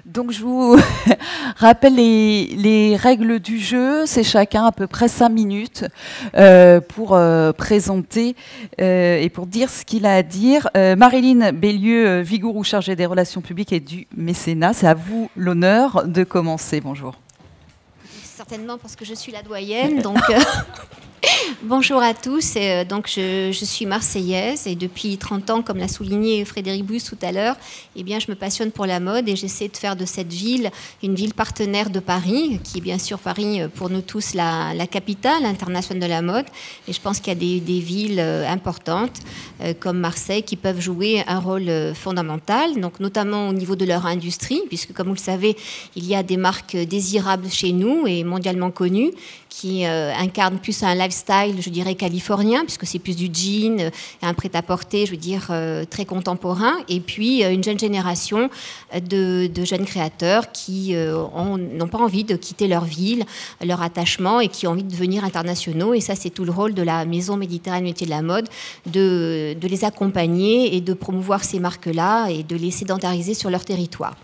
Donc je vous rappelle les règles du jeu. C'est chacun à peu près 5 minutes pour présenter et pour dire ce qu'il a à dire. Marilyn Bélieu-Vigourou, chargée des relations publiques et du mécénat, c'est à vous l'honneur de commencer. Bonjour. Certainement parce que je suis la doyenne, donc bonjour à tous. Donc je suis marseillaise et depuis 30 ans, comme l'a souligné Frédéric Bus tout à l'heure, eh bien, je me passionne pour la mode et j'essaie de faire de cette ville une ville partenaire de Paris, qui est bien sûr Paris pour nous tous la capitale internationale de la mode. Et je pense qu'il y a des villes importantes comme Marseille qui peuvent jouer un rôle fondamental, donc notamment au niveau de leur industrie, puisque comme vous le savez, il y a des marques désirables chez nous et mondialement connues qui incarnent plus un lifestyle, je dirais, californien, puisque c'est plus du jean, un prêt-à-porter, je veux dire, très contemporain. Et puis, une jeune génération de jeunes créateurs qui n'ont pas envie de quitter leur ville, leur attachement, et qui ont envie de devenir internationaux. Et ça, c'est tout le rôle de la Maison Méditerranée Métiers de la Mode, de les accompagner et de promouvoir ces marques-là et de les sédentariser sur leur territoire.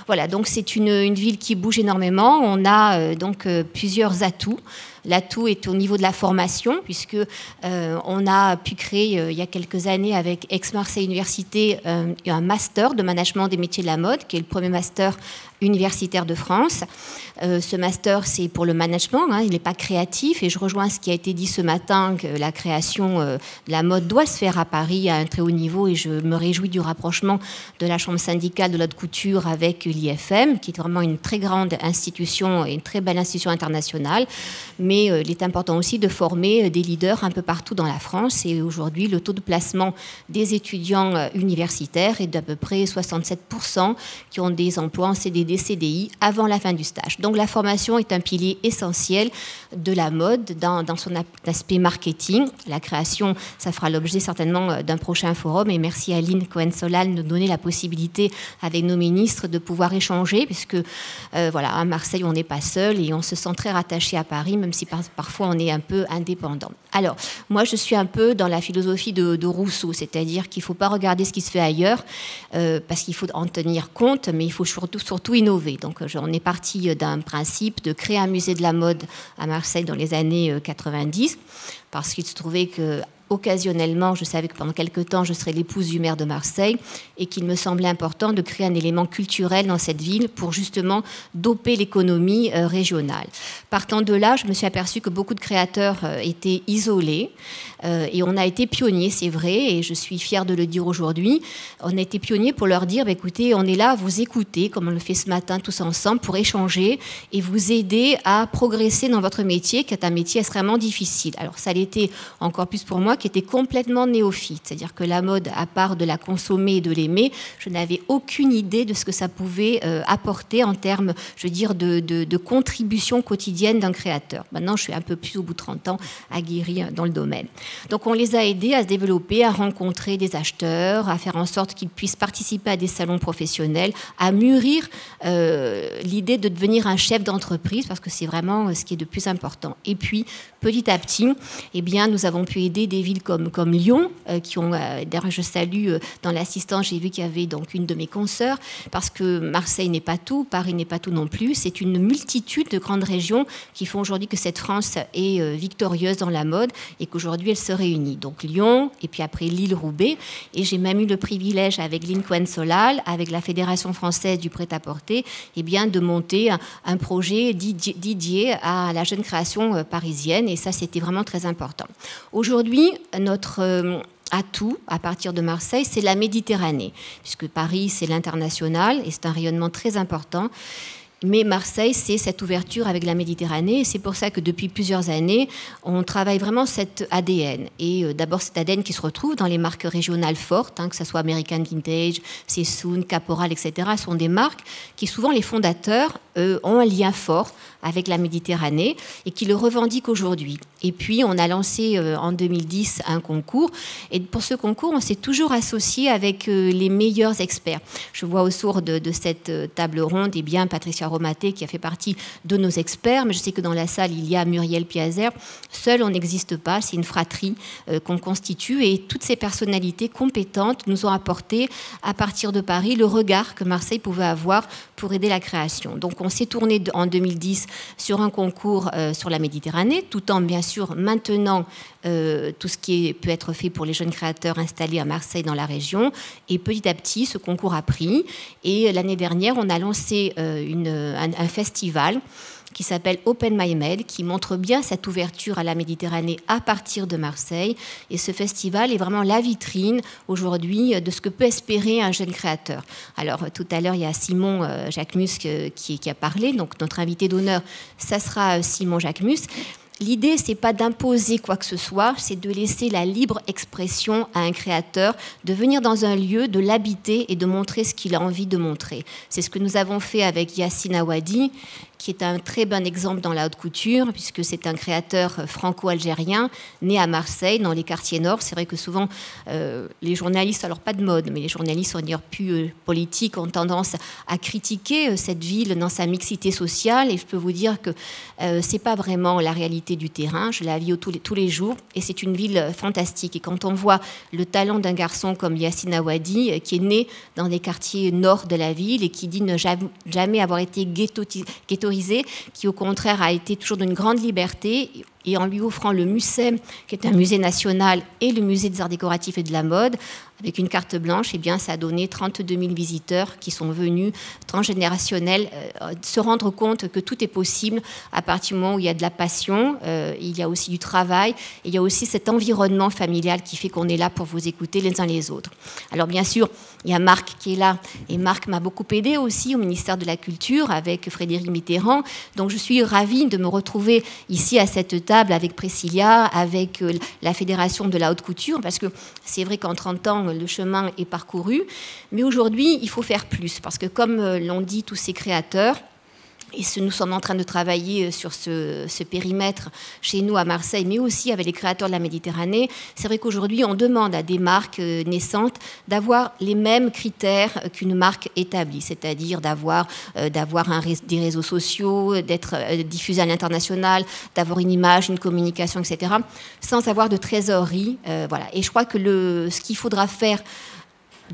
Voilà, donc c'est une ville qui bouge énormément. On a donc plusieurs atouts. L'atout est au niveau de la formation, puisque on a pu créer il y a quelques années avec Aix-Marseille Université un master de management des métiers de la mode, qui est le premier master universitaire de France. Ce master, c'est pour le management, hein, il n'est pas créatif, et je rejoins ce qui a été dit ce matin, que la création de la mode doit se faire à Paris à un très haut niveau, et je me réjouis du rapprochement de la Chambre syndicale de l'haute couture avec l'IFM, qui est vraiment une très grande institution et une très belle institution internationale, mais il est important aussi de former des leaders un peu partout dans la France, et aujourd'hui, le taux de placement des étudiants universitaires est d'à peu près 67% qui ont des emplois en CDD, CDI avant la fin du stage. Donc la formation est un pilier essentiel de la mode dans son aspect marketing. La création, ça fera l'objet certainement d'un prochain forum, et merci à Aline Cohen-Solal de nous donner la possibilité avec nos ministres de pouvoir échanger, puisque voilà, à Marseille on n'est pas seul et on se sent très rattaché à Paris, même si parfois on est un peu indépendant. Alors moi je suis un peu dans la philosophie de Rousseau, c'est-à-dire qu'il ne faut pas regarder ce qui se fait ailleurs parce qu'il faut en tenir compte, mais il faut surtout innover. Donc on est parti d'un principe de créer un musée de la mode à Marseille dans les années 90, parce qu'il se trouvait que occasionnellement, je savais que pendant quelques temps, je serais l'épouse du maire de Marseille et qu'il me semblait important de créer un élément culturel dans cette ville pour justement doper l'économie régionale. Partant de là, je me suis aperçue que beaucoup de créateurs étaient isolés et on a été pionniers, c'est vrai, et je suis fière de le dire aujourd'hui. On a été pionniers pour leur dire, bah, écoutez, on est là à vous écouter, comme on le fait ce matin tous ensemble, pour échanger et vous aider à progresser dans votre métier, qui est un métier extrêmement difficile. Alors ça l'était encore plus pour moi, qui était complètement néophyte, c'est-à-dire que la mode, à part de la consommer et de l'aimer, je n'avais aucune idée de ce que ça pouvait apporter en termes, je veux dire, de contribution quotidienne d'un créateur. Maintenant, je suis un peu plus au bout de 30 ans aguerrie dans le domaine. Donc, on les a aidés à se développer, à rencontrer des acheteurs, à faire en sorte qu'ils puissent participer à des salons professionnels, à mûrir l'idée de devenir un chef d'entreprise, parce que c'est vraiment ce qui est de plus important. Et puis, petit à petit, eh bien, nous avons pu aider des villes comme Lyon, qui ont, d'ailleurs je salue dans l'assistance, j'ai vu qu'il y avait donc une de mes consoeurs, parce que Marseille n'est pas tout, Paris n'est pas tout non plus, c'est une multitude de grandes régions qui font aujourd'hui que cette France est victorieuse dans la mode et qu'aujourd'hui elle se réunit. Donc Lyon, et puis après Lille-Roubaix, et j'ai même eu le privilège avec Lynn Cohen-Solal, avec la Fédération française du prêt-à-porter, eh bien, de monter un projet dédié à la jeune création parisienne, et ça c'était vraiment très important. Aujourd'hui, notre atout à partir de Marseille, c'est la Méditerranée, puisque Paris, c'est l'international et c'est un rayonnement très important. Mais Marseille, c'est cette ouverture avec la Méditerranée. Et c'est pour ça que depuis plusieurs années, on travaille vraiment cet ADN. Et d'abord, cet ADN qui se retrouve dans les marques régionales fortes, hein, que ce soit American Vintage, Sessoun, Caporal, etc., sont des marques qui, souvent, les fondateurs ont un lien fort avec la Méditerranée et qui le revendiquent aujourd'hui. Et puis, on a lancé en 2010 un concours. Et pour ce concours, on s'est toujours associé avec les meilleurs experts. Je vois autour de cette table ronde, eh bien, Patricia Romaté, qui a fait partie de nos experts, mais je sais que dans la salle, il y a Muriel Piazer. Seul, on n'existe pas, c'est une fratrie qu'on constitue, et toutes ces personnalités compétentes nous ont apporté, à partir de Paris, le regard que Marseille pouvait avoir pour aider la création. Donc on s'est tourné en 2010 sur un concours sur la Méditerranée, tout en bien sûr maintenant tout ce qui peut être fait pour les jeunes créateurs installés à Marseille dans la région. Et petit à petit, ce concours a pris. Et l'année dernière, on a lancé un festival qui s'appelle Open My Med, qui montre bien cette ouverture à la Méditerranée à partir de Marseille. Et ce festival est vraiment la vitrine aujourd'hui de ce que peut espérer un jeune créateur. Alors tout à l'heure, il y a Simon Jacquemus qui a parlé, donc notre invité d'honneur, ça sera Simon Jacquemus. L'idée, c'est pas d'imposer quoi que ce soit, c'est de laisser la libre expression à un créateur, de venir dans un lieu, de l'habiter et de montrer ce qu'il a envie de montrer. C'est ce que nous avons fait avec Yassine Awadi, qui est un très bon exemple dans la haute couture, puisque c'est un créateur franco-algérien, né à Marseille, dans les quartiers nord. C'est vrai que souvent, les journalistes, alors pas de mode, mais les journalistes, on dire plus politiques, ont tendance à critiquer cette ville dans sa mixité sociale. Et je peux vous dire que c'est pas vraiment la réalité du terrain. Je la vis tous les jours, et c'est une ville fantastique. Et quand on voit le talent d'un garçon comme Yassine Awadi, qui est né dans des quartiers nord de la ville et qui dit ne jamais avoir été ghettoisé, qui au contraire a été toujours d'une grande liberté, et en lui offrant le Mucem, qui est un musée national, et le musée des arts décoratifs et de la mode, avec une carte blanche, eh bien, ça a donné 32 000 visiteurs qui sont venus, transgénérationnels, se rendre compte que tout est possible à partir du moment où il y a de la passion, il y a aussi du travail, et il y a aussi cet environnement familial qui fait qu'on est là pour vous écouter les uns les autres. Alors bien sûr, il y a Marc qui est là, et Marc m'a beaucoup aidé aussi au ministère de la Culture avec Frédéric Mitterrand, donc je suis ravie de me retrouver ici à cette table avec Priscilla, avec la Fédération de la haute couture, parce que c'est vrai qu'en 30 ans, le chemin est parcouru, mais aujourd'hui, il faut faire plus, parce que comme l'ont dit tous ces créateurs, et nous sommes en train de travailler sur ce périmètre chez nous à Marseille, mais aussi avec les créateurs de la Méditerranée. C'est vrai qu'aujourd'hui, on demande à des marques naissantes d'avoir les mêmes critères qu'une marque établie, c'est-à-dire d'avoir des réseaux sociaux, d'être diffusé à l'international, d'avoir une image, une communication, etc., sans avoir de trésorerie. Voilà. Et je crois que ce qu'il faudra faire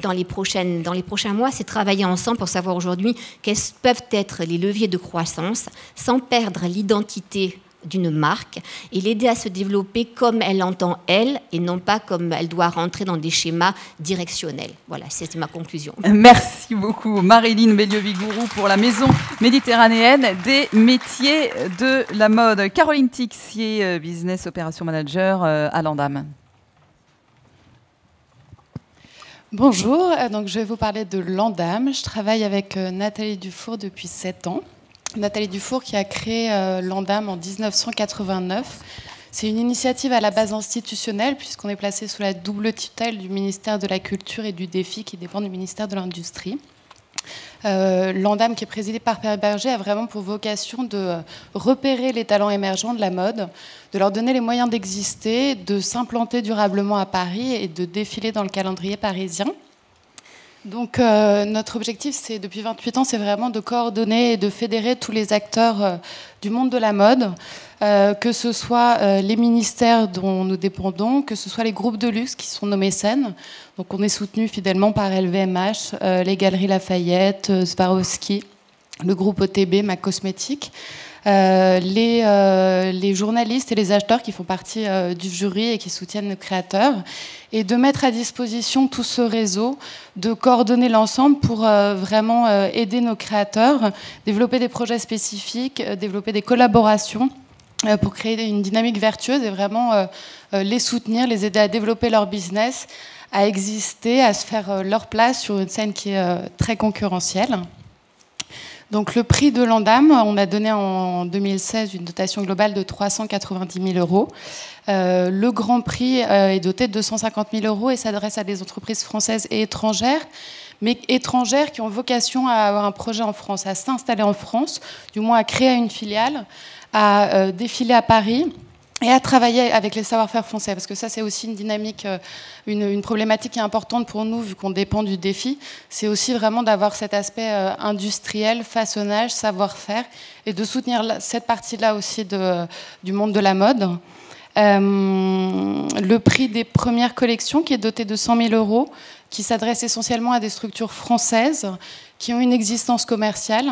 dans les prochains mois, c'est travailler ensemble pour savoir aujourd'hui quels peuvent être les leviers de croissance sans perdre l'identité d'une marque et l'aider à se développer comme elle entend elle et non pas comme elle doit rentrer dans des schémas directionnels. Voilà, c'est ma conclusion. Merci beaucoup Marilyn Bellieu-Vigourou pour la Maison méditerranéenne des métiers de la mode. Caroline Tixier, Business Operation Manager à l'Andam. Bonjour, donc je vais vous parler de l'Andam. Je travaille avec Nathalie Dufour depuis 7 ans. Nathalie Dufour qui a créé l'Andam en 1989. C'est une initiative à la base institutionnelle puisqu'on est placé sous la double tutelle du ministère de la Culture et du Défi qui dépend du ministère de l'Industrie. L'Andam, qui est présidée par Pierre Berger, a vraiment pour vocation de repérer les talents émergents de la mode, de leur donner les moyens d'exister, de s'implanter durablement à Paris et de défiler dans le calendrier parisien. Donc notre objectif, c'est depuis 28 ans, c'est vraiment de coordonner et de fédérer tous les acteurs du monde de la mode, que ce soit les ministères dont nous dépendons, que ce soit les groupes de luxe qui sont nos mécènes. Donc on est soutenu fidèlement par LVMH, les Galeries Lafayette, Swarovski, le groupe OTB, MAC Cosmétiques. Les journalistes et les acheteurs qui font partie du jury et qui soutiennent nos créateurs, et de mettre à disposition tout ce réseau, de coordonner l'ensemble pour vraiment aider nos créateurs, développer des projets spécifiques, développer des collaborations pour créer une dynamique vertueuse et vraiment les soutenir, les aider à développer leur business, à exister, à se faire leur place sur une scène qui est très concurrentielle. Donc le prix de l'Andam, on a donné en 2016 une dotation globale de 390 000 euros. Le grand prix est doté de 250 000 euros et s'adresse à des entreprises françaises et étrangères, mais étrangères qui ont vocation à avoir un projet en France, à s'installer en France, du moins à créer une filiale, à défiler à Paris et à travailler avec les savoir-faire français, parce que ça c'est aussi une dynamique, une problématique qui est importante pour nous vu qu'on dépend du défi, c'est aussi vraiment d'avoir cet aspect industriel, façonnage, savoir-faire, et de soutenir cette partie-là aussi du monde de la mode. Le prix des premières collections qui est doté de 100 000 euros, qui s'adresse essentiellement à des structures françaises qui ont une existence commerciale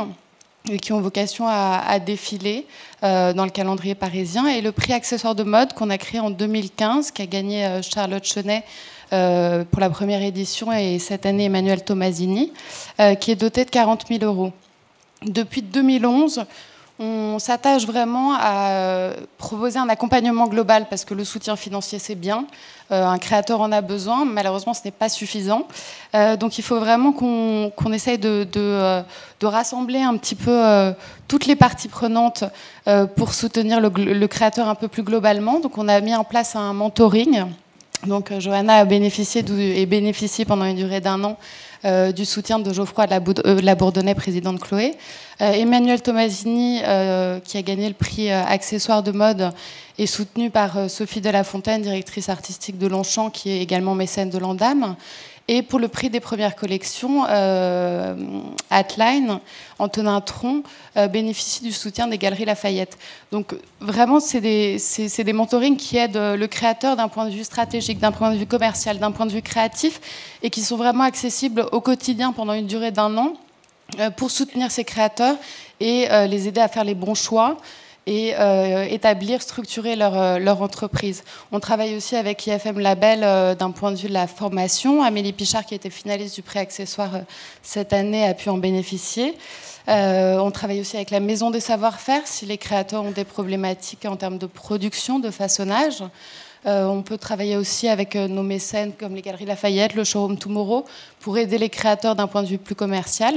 et qui ont vocation à défiler dans le calendrier parisien. Et le prix accessoire de mode qu'on a créé en 2015, qui a gagné Charlotte Chenet pour la première édition, et cette année Emmanuel Tomasini, qui est doté de 40 000 euros. Depuis 2011, on s'attache vraiment à proposer un accompagnement global, parce que le soutien financier, c'est bien. Un créateur en a besoin. Malheureusement, ce n'est pas suffisant. Donc, il faut vraiment qu'on essaye de rassembler un petit peu toutes les parties prenantes pour soutenir le créateur un peu plus globalement. Donc, on a mis en place un mentoring. Donc, Johanna a bénéficié et bénéficie pendant une durée d'1 an du soutien de Geoffroy de la Bourdonnais, président de Chloé. Emmanuel Tomasini, qui a gagné le prix accessoire de mode, est soutenu par Sophie de la Fontaine, directrice artistique de Longchamp, qui est également mécène de l'Andam. Et pour le prix des premières collections, Atline, Antonin Tron, bénéficie du soutien des Galeries Lafayette. Donc vraiment, c'est des mentorings qui aident le créateur d'un point de vue stratégique, d'un point de vue commercial, d'un point de vue créatif, et qui sont vraiment accessibles au quotidien pendant une durée d'1 an pour soutenir ces créateurs et les aider à faire les bons choix et établir, structurer leur entreprise. On travaille aussi avec IFM Label d'un point de vue de la formation. Amélie Pichard, qui était finaliste du prix accessoire cette année, a pu en bénéficier. On travaille aussi avec la Maison des Savoir-Faire, si les créateurs ont des problématiques en termes de production, de façonnage. On peut travailler aussi avec nos mécènes comme les Galeries Lafayette, le Showroom Tomorrow, pour aider les créateurs d'un point de vue plus commercial.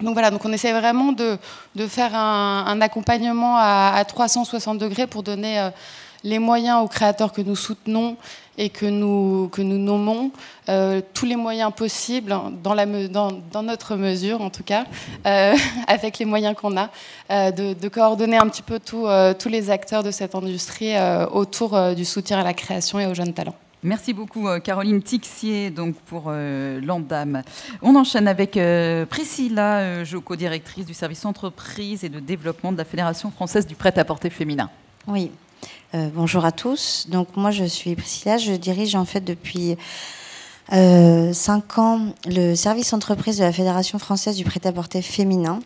Donc voilà, donc on essaie vraiment de faire un accompagnement à 360 degrés pour donner les moyens aux créateurs que nous soutenons et que nous nommons, tous les moyens possibles, dans notre mesure en tout cas, avec les moyens qu'on a, de coordonner un petit peu tous les acteurs de cette industrie autour du soutien à la création et aux jeunes talents. Merci beaucoup Caroline Tixier donc pour l'Andam. On enchaîne avec Priscilla Jocko, directrice du service entreprise et de développement de la Fédération française du prêt-à-porter féminin. Oui, bonjour à tous. Donc moi je suis Priscilla, je dirige en fait depuis 5 ans le service entreprise de la Fédération française du prêt-à-porter féminin.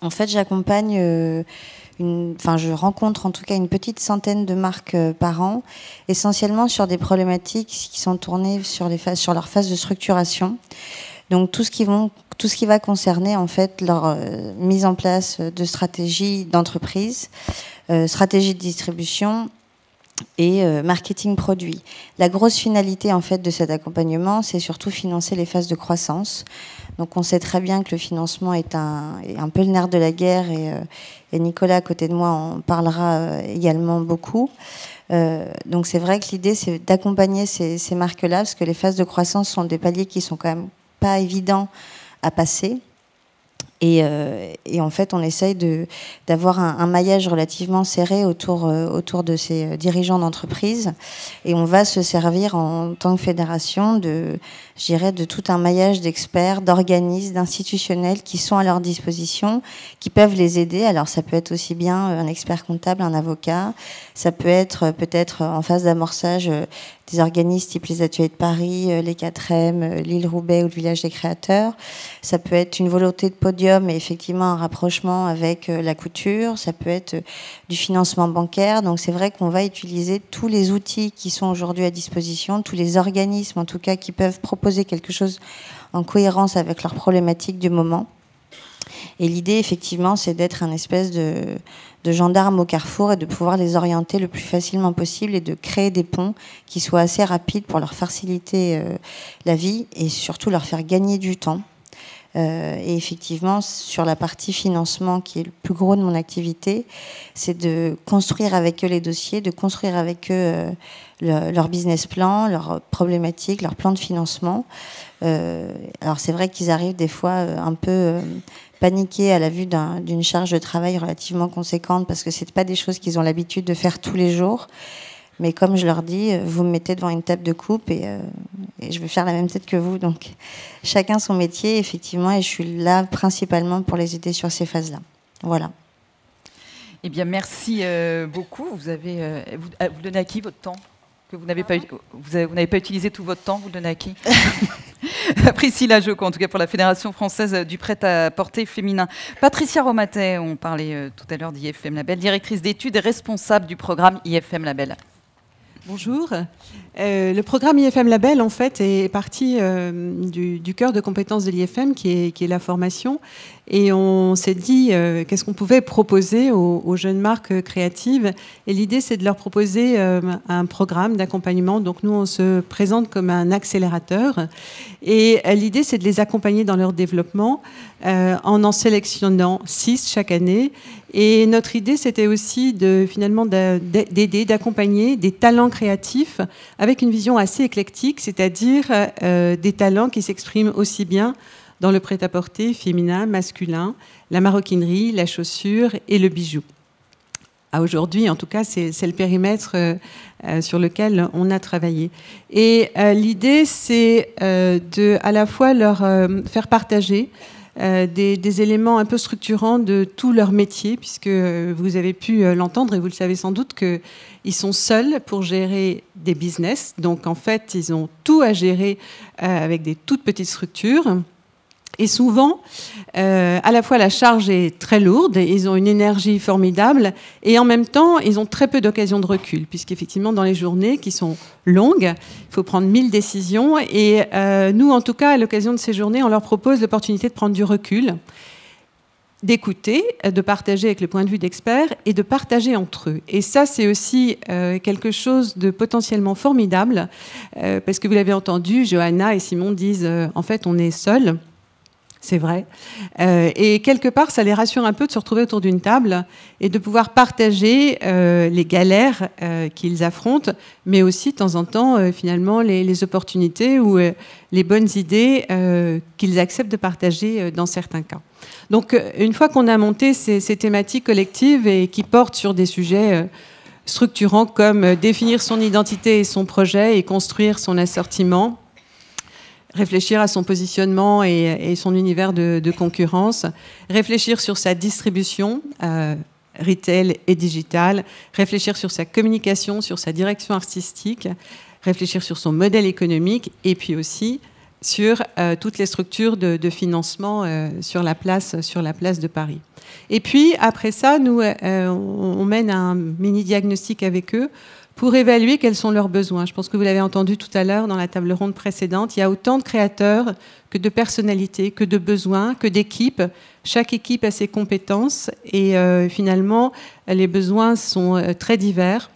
En fait j'accompagne je rencontre en tout cas une petite centaine de marques par an, essentiellement sur des problématiques qui sont tournées sur leur phase de structuration. Donc tout ce qui va concerner en fait leur mise en place de stratégie d'entreprise, stratégie de distribution et marketing produit. La grosse finalité en fait de cet accompagnement, c'est surtout financer les phases de croissance. Donc on sait très bien que le financement est un peu le nerf de la guerre et Nicolas à côté de moi en parlera également beaucoup. Donc c'est vrai que l'idée c'est d'accompagner ces marques-là parce que les phases de croissance sont des paliers qui sont quand même pas évidents à passer. Et en fait, on essaye d'avoir un maillage relativement serré autour de ces dirigeants d'entreprise. Et on va se servir en tant que fédération de tout un maillage d'experts, d'organismes, d'institutionnels qui sont à leur disposition, qui peuvent les aider. Alors ça peut être aussi bien un expert comptable, un avocat. Ça peut être peut-être en phase d'amorçage des organismes type les Ateliers de Paris, les 4M, l'île Roubaix ou le Village des Créateurs. Ça peut être une volonté de podium et effectivement un rapprochement avec la couture. Ça peut être du financement bancaire. Donc c'est vrai qu'on va utiliser tous les outils qui sont aujourd'hui à disposition, tous les organismes en tout cas qui peuvent proposer quelque chose en cohérence avec leurs problématiques du moment. Et l'idée effectivement c'est d'être un espèce de gendarme au carrefour et de pouvoir les orienter le plus facilement possible et de créer des ponts qui soient assez rapides pour leur faciliter la vie et surtout leur faire gagner du temps. Et effectivement, sur la partie financement qui est le plus gros de mon activité, c'est de construire avec eux les dossiers, de construire avec eux leur business plan, leurs problématiques, leur plan de financement. Alors c'est vrai qu'ils arrivent des fois un peu paniqués à la vue d'une charge de travail relativement conséquente parce que c'est pas des choses qu'ils ont l'habitude de faire tous les jours. Mais comme je leur dis, vous me mettez devant une table de coupe et je vais faire la même tête que vous. Donc chacun son métier, effectivement, et je suis là principalement pour les aider sur ces phases-là. Voilà. Eh bien, merci beaucoup. Vous donnez à qui votre temps ? que vous n'avez pas utilisé tout votre temps, vous le donnez à qui? Priscilla Jocko, en tout cas pour la Fédération française du prêt-à-porter féminin. Patricia Romatet, on parlait tout à l'heure d'IFM Label, directrice d'études et responsable du programme IFM Label. Bonjour. Le programme IFM Label, en fait, est parti du cœur de compétences de l'IFM, qui est la formation. Et on s'est dit qu'est-ce qu'on pouvait proposer aux jeunes marques créatives. Et l'idée, c'est de leur proposer un programme d'accompagnement. Donc nous, on se présente comme un accélérateur. Et l'idée, c'est de les accompagner dans leur développement en sélectionnant 6 chaque année. Et notre idée, c'était aussi finalement d'aider, d'accompagner des talents créatifs avec une vision assez éclectique, c'est-à-dire des talents qui s'expriment aussi bien dans le prêt-à-porter féminin, masculin, la maroquinerie, la chaussure et le bijou. Aujourd'hui, en tout cas, c'est le périmètre sur lequel on a travaillé. Et l'idée, c'est à la fois leur faire partager des éléments un peu structurants de tout leur métier, puisque vous avez pu l'entendre et vous le savez sans doute qu'ils sont seuls pour gérer des business. Donc en fait, ils ont tout à gérer avec des toutes petites structures. Et souvent, à la fois la charge est très lourde, ils ont une énergie formidable, et en même temps, ils ont très peu d'occasions de recul, puisqu'effectivement, dans les journées qui sont longues, il faut prendre 1000 décisions, et nous, en tout cas, à l'occasion de ces journées, on leur propose l'opportunité de prendre du recul, d'écouter, de partager avec le point de vue d'experts, et de partager entre eux. Et ça, c'est aussi quelque chose de potentiellement formidable, parce que vous l'avez entendu, Johanna et Simon disent, en fait, on est seuls. C'est vrai. Et quelque part, ça les rassure un peu de se retrouver autour d'une table et de pouvoir partager les galères qu'ils affrontent, mais aussi de temps en temps, finalement, les opportunités ou les bonnes idées qu'ils acceptent de partager dans certains cas. Donc, une fois qu'on a monté ces thématiques collectives et qui portent sur des sujets structurants comme définir son identité et son projet et construire son assortiment, réfléchir à son positionnement et son univers de concurrence, réfléchir sur sa distribution, retail et digital, réfléchir sur sa communication, sur sa direction artistique, réfléchir sur son modèle économique et puis aussi sur toutes les structures de financement sur la place de Paris. Et puis, après ça, nous, on mène un mini-diagnostic avec eux pour évaluer quels sont leurs besoins. Je pense que vous l'avez entendu tout à l'heure dans la table ronde précédente. Il y a autant de créateurs que de personnalités, que de besoins, que d'équipes. Chaque équipe a ses compétences et finalement, les besoins sont très divers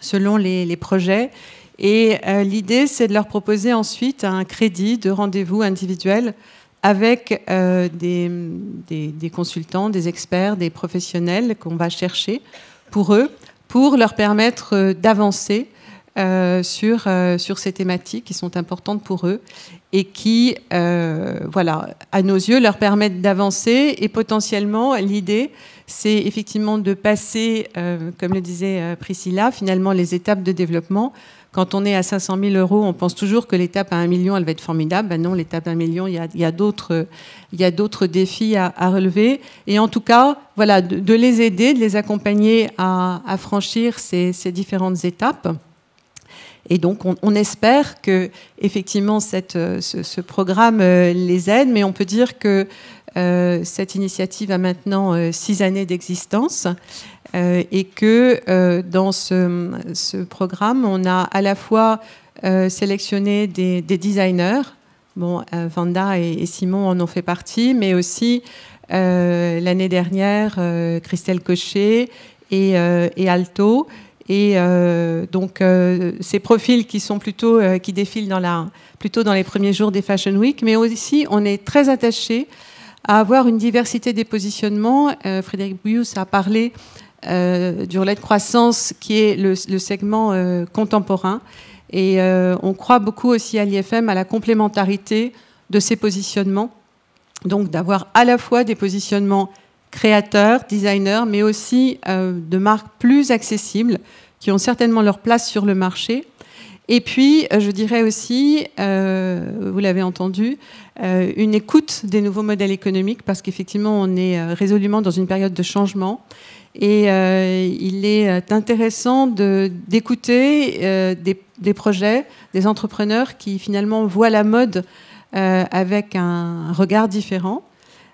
selon les projets. Et l'idée, c'est de leur proposer ensuite un crédit de rendez-vous individuel avec des consultants, des experts, des professionnels qu'on va chercher pour eux, pour leur permettre d'avancer sur ces thématiques qui sont importantes pour eux et qui, voilà, à nos yeux, leur permettent d'avancer. Et potentiellement, l'idée, c'est effectivement de passer, comme le disait Priscilla, finalement les étapes de développement. Quand on est à 500 000 €, on pense toujours que l'étape à 1 million, elle va être formidable. Ben non, l'étape à 1 million, il y a d'autres défis à relever. Et en tout cas, voilà, de les aider, de les accompagner à franchir ces différentes étapes. Et donc, on espère que effectivement ce programme les aide, mais on peut dire que cette initiative a maintenant 6 années d'existence. Et que dans ce programme, on a à la fois sélectionné des designers, bon, Vanda et Simon en ont fait partie, mais aussi l'année dernière, Christelle Cochet et Alto. Et donc, ces profils qui sont plutôt qui défilent plutôt dans les premiers jours des Fashion Week, mais aussi on est très attachés à avoir une diversité des positionnements. Frédéric Bouillous a parlé du relais de croissance qui est le segment contemporain. Et on croit beaucoup aussi à l'IFM, à la complémentarité de ces positionnements. Donc d'avoir à la fois des positionnements créateurs, designers, mais aussi de marques plus accessibles, qui ont certainement leur place sur le marché. Et puis, je dirais aussi, vous l'avez entendu, une écoute des nouveaux modèles économiques, parce qu'effectivement, on est résolument dans une période de changement. Et il est intéressant d'écouter des projets, des entrepreneurs qui finalement voient la mode avec un regard différent.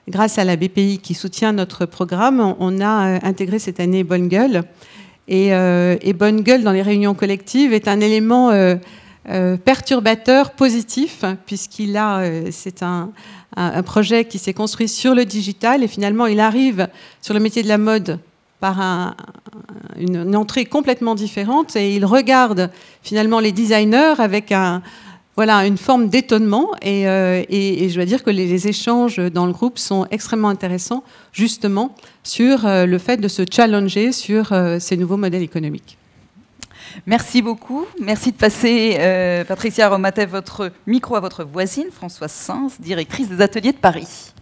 Grâce à la BPI qui soutient notre programme, on a intégré cette année Bonne Gueule. Et Bonne Gueule dans les réunions collectives est un élément perturbateur, positif, c'est un projet qui s'est construit sur le digital et finalement il arrive sur le métier de la mode par une entrée complètement différente et il regarde finalement les designers avec une forme d'étonnement et je dois dire que les échanges dans le groupe sont extrêmement intéressants justement sur le fait de se challenger sur ces nouveaux modèles économiques. Merci beaucoup. Merci de passer, Patricia Aromatev, votre micro à votre voisine, Françoise Sins, directrice des Ateliers de Paris.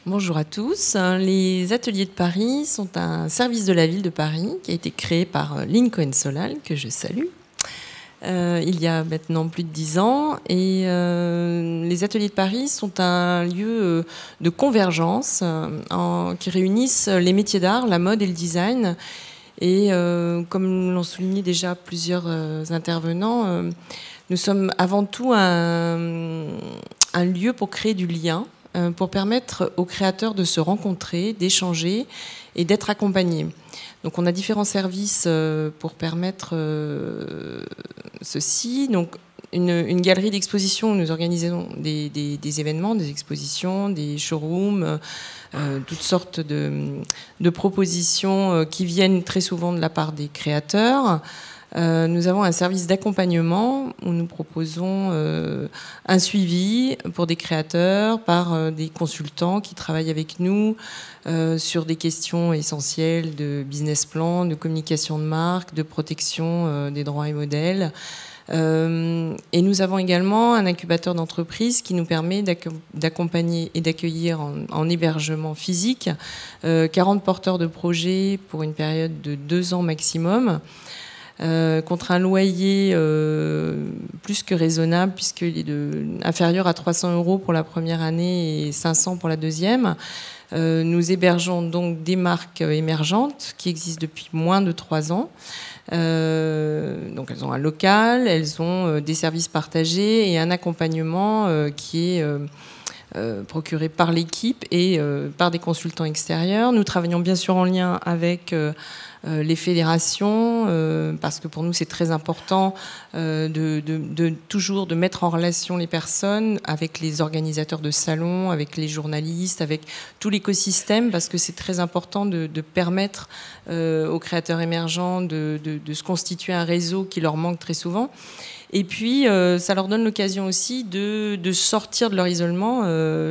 Bonjour à tous. Les Ateliers de Paris sont un service de la ville de Paris qui a été créé par Lynn Cohen-Solal, que je salue. Il y a maintenant plus de 10 ans. Et les Ateliers de Paris sont un lieu de convergence qui réunissent les métiers d'art, la mode et le design. Et comme l'ont souligné déjà plusieurs intervenants, nous sommes avant tout un lieu pour créer du lien, pour permettre aux créateurs de se rencontrer, d'échanger et d'être accompagnés. Donc on a différents services pour permettre ceci. Donc une galerie d'exposition où nous organisons des événements, des expositions, des showrooms, toutes sortes de propositions qui viennent très souvent de la part des créateurs. Nous avons un service d'accompagnement où nous proposons un suivi pour des créateurs par des consultants qui travaillent avec nous sur des questions essentielles de business plan, de communication de marque, de protection des droits et modèles. Et nous avons également un incubateur d'entreprise qui nous permet d'accompagner et d'accueillir en hébergement physique 40 porteurs de projets pour une période de 2 ans maximum. Contre un loyer plus que raisonnable puisqu'il est inférieur à 300 € pour la première année et 500 pour la deuxième. Nous hébergeons donc des marques émergentes qui existent depuis moins de 3 ans. Donc elles ont un local, elles ont des services partagés et un accompagnement qui est procuré par l'équipe et par des consultants extérieurs. Nous travaillons bien sûr en lien avec les fédérations, parce que pour nous c'est très important toujours de mettre en relation les personnes avec les organisateurs de salons, avec les journalistes, avec tout l'écosystème, parce que c'est très important de permettre aux créateurs émergents de se constituer un réseau qui leur manque très souvent. Et puis, ça leur donne l'occasion aussi de sortir de leur isolement.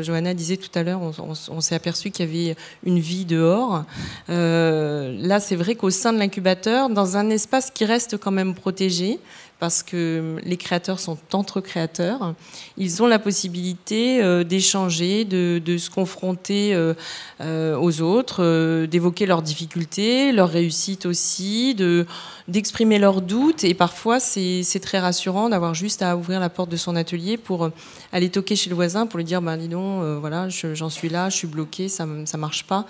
Johanna disait tout à l'heure, on s'est aperçu qu'il y avait une vie dehors. Là, c'est vrai qu'au sein de l'incubateur, dans un espace qui reste quand même protégé, parce que les créateurs sont entre créateurs, ils ont la possibilité d'échanger, de se confronter aux autres, d'évoquer leurs difficultés, leurs réussites aussi, d'exprimer leurs doutes. Et parfois, c'est très rassurant d'avoir juste à ouvrir la porte de son atelier pour aller toquer chez le voisin, pour lui dire dis donc, voilà, j'en suis là, je suis bloquée, ça marche pas.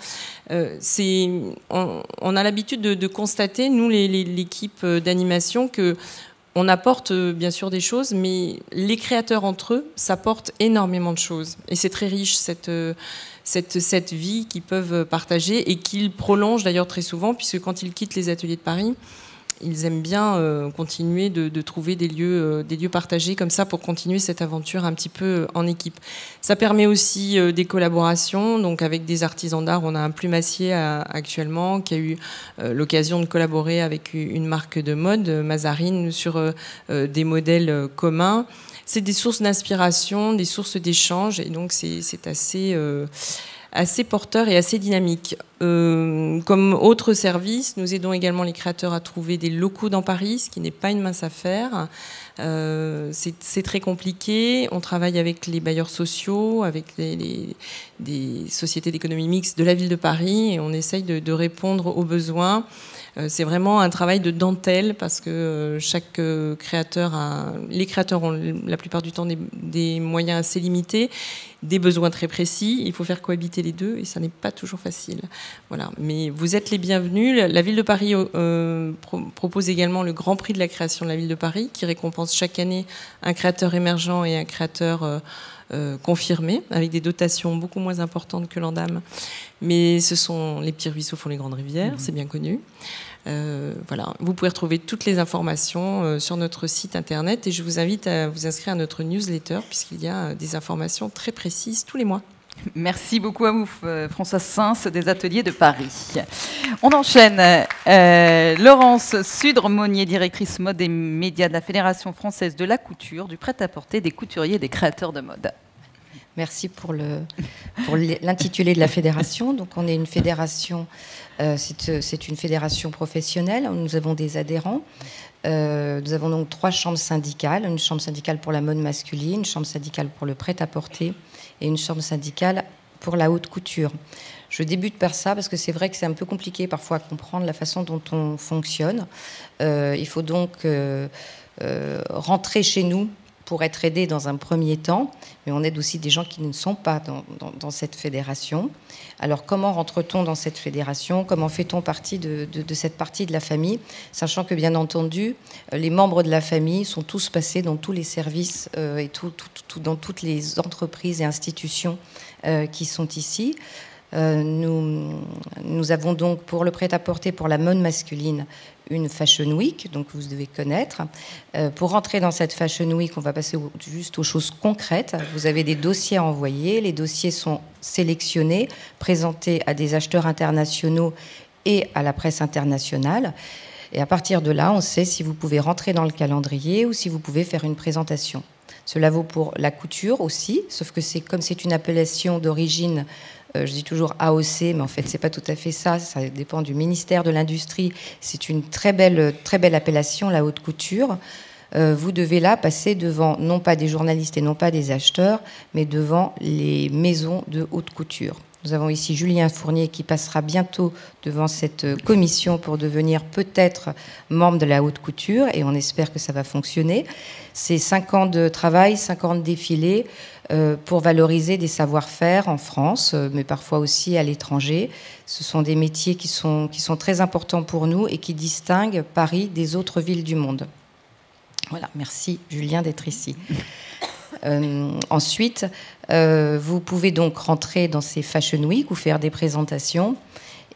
On a l'habitude de constater, nous, l'équipe d'animation, que on apporte bien sûr des choses, mais les créateurs entre eux s'apportent énormément de choses. Et c'est très riche, cette vie qu'ils peuvent partager et qu'ils prolongent d'ailleurs très souvent, puisque quand ils quittent les Ateliers de Paris, ils aiment bien continuer de trouver des lieux partagés comme ça pour continuer cette aventure un petit peu en équipe. Ça permet aussi des collaborations. Donc avec des artisans d'art, on a un plumassier actuellement qui a eu l'occasion de collaborer avec une marque de mode, Mazarine, sur des modèles communs. C'est des sources d'inspiration, des sources d'échange, et donc c'est assez porteur et assez dynamique. Comme autre service, nous aidons également les créateurs à trouver des locaux dans Paris, ce qui n'est pas une mince affaire. C'est très compliqué. On travaille avec les bailleurs sociaux, avec des sociétés d'économie mixte de la ville de Paris, et on essaye de répondre aux besoins C'est vraiment un travail de dentelle parce que chaque créateur les créateurs ont la plupart du temps des moyens assez limités, des besoins très précis. Il faut faire cohabiter les deux et ça n'est pas toujours facile. Voilà. Mais vous êtes les bienvenus. La Ville de Paris propose également le Grand Prix de la création de la Ville de Paris qui récompense chaque année un créateur émergent et un créateur confirmé avec des dotations beaucoup moins importantes que l'Andam. Mais ce sont les petits ruisseaux font les grandes rivières, c'est bien connu. Voilà. Vous pouvez retrouver toutes les informations sur notre site internet et je vous invite à vous inscrire à notre newsletter puisqu'il y a des informations très précises tous les mois. Merci beaucoup à vous, Françoise Sins, des Ateliers de Paris. On enchaîne. Laurence Sudre-Monnier, directrice mode et médias de la Fédération française de la couture, du prêt-à-porter, des couturiers et des créateurs de mode. Merci pour l'intitulé de la fédération. Donc, on est une fédération, c'est une fédération professionnelle. Nous avons des adhérents. Nous avons donc 3 chambres syndicales. Une chambre syndicale pour la mode masculine, une chambre syndicale pour le prêt-à-porter et une chambre syndicale pour la haute couture. Je débute par ça parce que c'est vrai que c'est un peu compliqué parfois à comprendre la façon dont on fonctionne. Il faut donc rentrer chez nous pour être aidé dans un premier temps, mais on aide aussi des gens qui ne sont pas dans cette fédération. Alors comment rentre-t-on dans cette fédération? Comment fait-on partie de cette partie de la famille? Sachant que bien entendu, les membres de la famille sont tous passés dans tous les services et dans toutes les entreprises et institutions qui sont ici. Nous avons donc pour le prêt-à-porter, pour la mode masculine, une Fashion Week, donc vous devez connaître. Pour rentrer dans cette Fashion Week, on va passer juste aux choses concrètes. Vous avez des dossiers à envoyer. Les dossiers sont sélectionnés, présentés à des acheteurs internationaux et à la presse internationale. Et à partir de là, on sait si vous pouvez rentrer dans le calendrier ou si vous pouvez faire une présentation. Cela vaut pour la couture aussi, sauf que comme c'est une appellation d'origine, je dis toujours AOC, mais en fait, c'est pas tout à fait ça. Ça dépend du ministère de l'Industrie. C'est une très belle appellation, la haute couture. Vous devez là passer devant, non pas des journalistes et non pas des acheteurs, mais devant les maisons de haute couture. Nous avons ici Julien Fournier qui passera bientôt devant cette commission pour devenir peut-être membre de la haute couture et on espère que ça va fonctionner. C'est 5 ans de travail, 5 ans de défilé pour valoriser des savoir-faire en France, mais parfois aussi à l'étranger. Ce sont des métiers qui sont très importants pour nous et qui distinguent Paris des autres villes du monde. Voilà, merci Julien d'être ici. Ensuite, vous pouvez donc rentrer dans ces Fashion Week ou faire des présentations.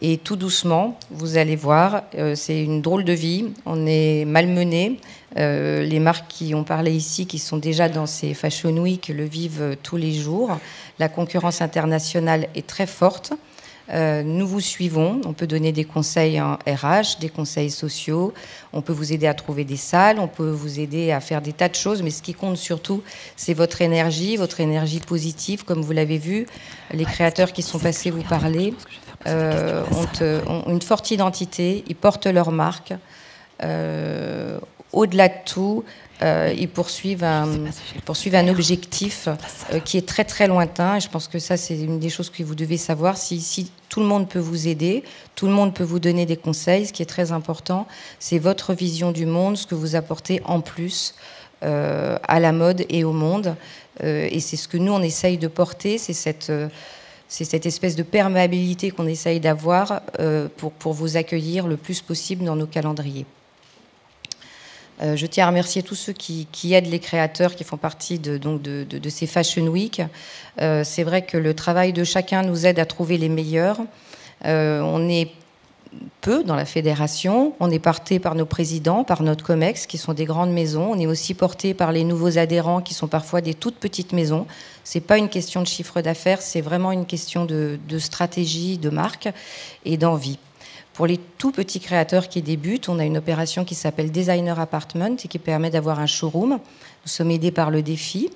Et tout doucement, vous allez voir, c'est une drôle de vie. On est malmenés. Les marques qui ont parlé ici, qui sont déjà dans ces Fashion Week, le vivent tous les jours. La concurrence internationale est très forte. Nous vous suivons, on peut donner des conseils en RH, des conseils sociaux, on peut vous aider à trouver des salles, on peut vous aider à faire des tas de choses, mais ce qui compte surtout, c'est votre énergie positive, comme vous l'avez vu. Les créateurs qui sont passés vous parler ont une forte identité, ils portent leur marque. Au-delà de tout, ils poursuivent un objectif qui est très très lointain. Et je pense que ça, c'est une des choses que vous devez savoir. Si tout le monde peut vous aider, tout le monde peut vous donner des conseils, ce qui est très important, c'est votre vision du monde, ce que vous apportez en plus à la mode et au monde. Et c'est ce que nous, on essaye de porter, c'est cette espèce de perméabilité qu'on essaye d'avoir pour vous accueillir le plus possible dans nos calendriers. Je tiens à remercier tous ceux qui aident les créateurs, qui font partie de ces Fashion Week. C'est vrai que le travail de chacun nous aide à trouver les meilleurs. On est peu dans la fédération. On est porté par nos présidents, par notre COMEX, qui sont des grandes maisons. On est aussi porté par les nouveaux adhérents, qui sont parfois des toutes petites maisons. C'est pas une question de chiffre d'affaires, c'est vraiment une question de stratégie, de marque et d'envie. Pour les tout petits créateurs qui débutent, on a une opération qui s'appelle Designer Apartment et qui permet d'avoir un showroom. Nous sommes aidés par le défi.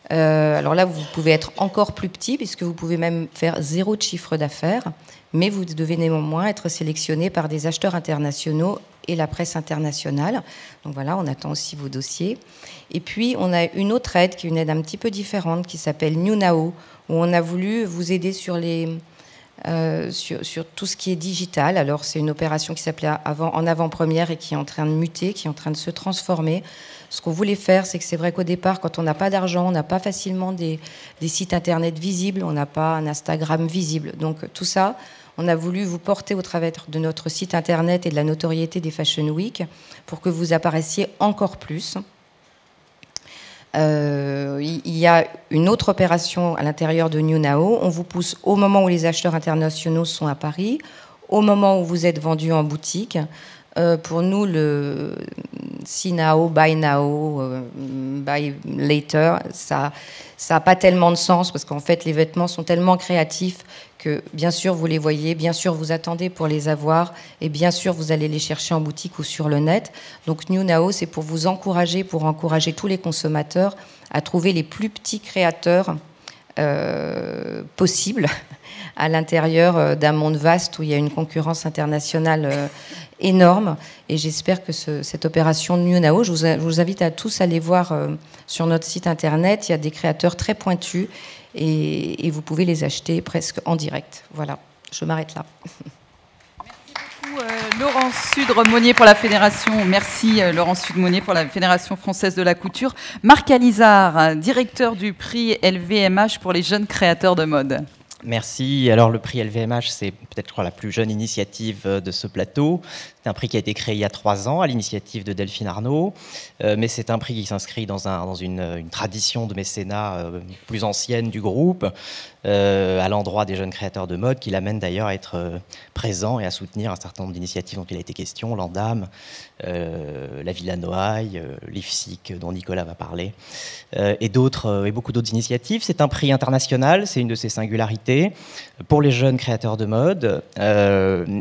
Alors là, vous pouvez être encore plus petit puisque vous pouvez même faire 0 de chiffre d'affaires, mais vous devez néanmoins être sélectionné par des acheteurs internationaux et la presse internationale. Donc voilà, on attend aussi vos dossiers. Et puis, on a une autre aide qui est une aide un petit peu différente qui s'appelle New Now, où on a voulu vous aider sur les sur tout ce qui est digital. Alors c'est une opération qui s'appelait en avant-première et qui est en train de muter, qui est en train de se transformer. Ce qu'on voulait faire, c'est que c'est vrai qu'au départ, quand on n'a pas d'argent, on n'a pas facilement des sites internet visibles, on n'a pas un Instagram visible. Donc tout ça, on a voulu vous porter au travers de notre site internet et de la notoriété des Fashion Week pour que vous apparaissiez encore plus. Il y a une autre opération à l'intérieur de New Now. On vous pousse au moment où les acheteurs internationaux sont à Paris, au moment où vous êtes vendus en boutique. Pour nous, le see now, buy now, buy later, ça n'a pas tellement de sens parce qu'en fait, les vêtements sont tellement créatifs que bien sûr, vous les voyez, bien sûr, vous attendez pour les avoir et bien sûr, vous allez les chercher en boutique ou sur le net. Donc, New Now, c'est pour vous encourager, pour encourager tous les consommateurs à trouver les plus petits créateurs possibles à l'intérieur d'un monde vaste où il y a une concurrence internationale énorme. Et j'espère que cette opération New Now, je vous invite à tous à aller voir sur notre site internet. Il y a des créateurs très pointus et vous pouvez les acheter presque en direct. Voilà, je m'arrête là. Laurence Sudre-Monnier pour la Fédération. Merci Laurence Sudre-Monnier pour la Fédération française de la couture. Marc Alizard, directeur du prix LVMH pour les jeunes créateurs de mode. Merci. Alors le prix LVMH, c'est peut-être la plus jeune initiative de ce plateau. C'est un prix qui a été créé il y a 3 ans à l'initiative de Delphine Arnaud, mais c'est un prix qui s'inscrit dans une tradition de mécénat plus ancienne du groupe, à l'endroit des jeunes créateurs de mode, qui l'amène d'ailleurs à être présent et à soutenir un certain nombre d'initiatives dont il a été question, l'Andam, la Villa Noailles, l'IFSIC dont Nicolas va parler, et beaucoup d'autres initiatives. C'est un prix international, c'est une de ses singularités pour les jeunes créateurs de mode,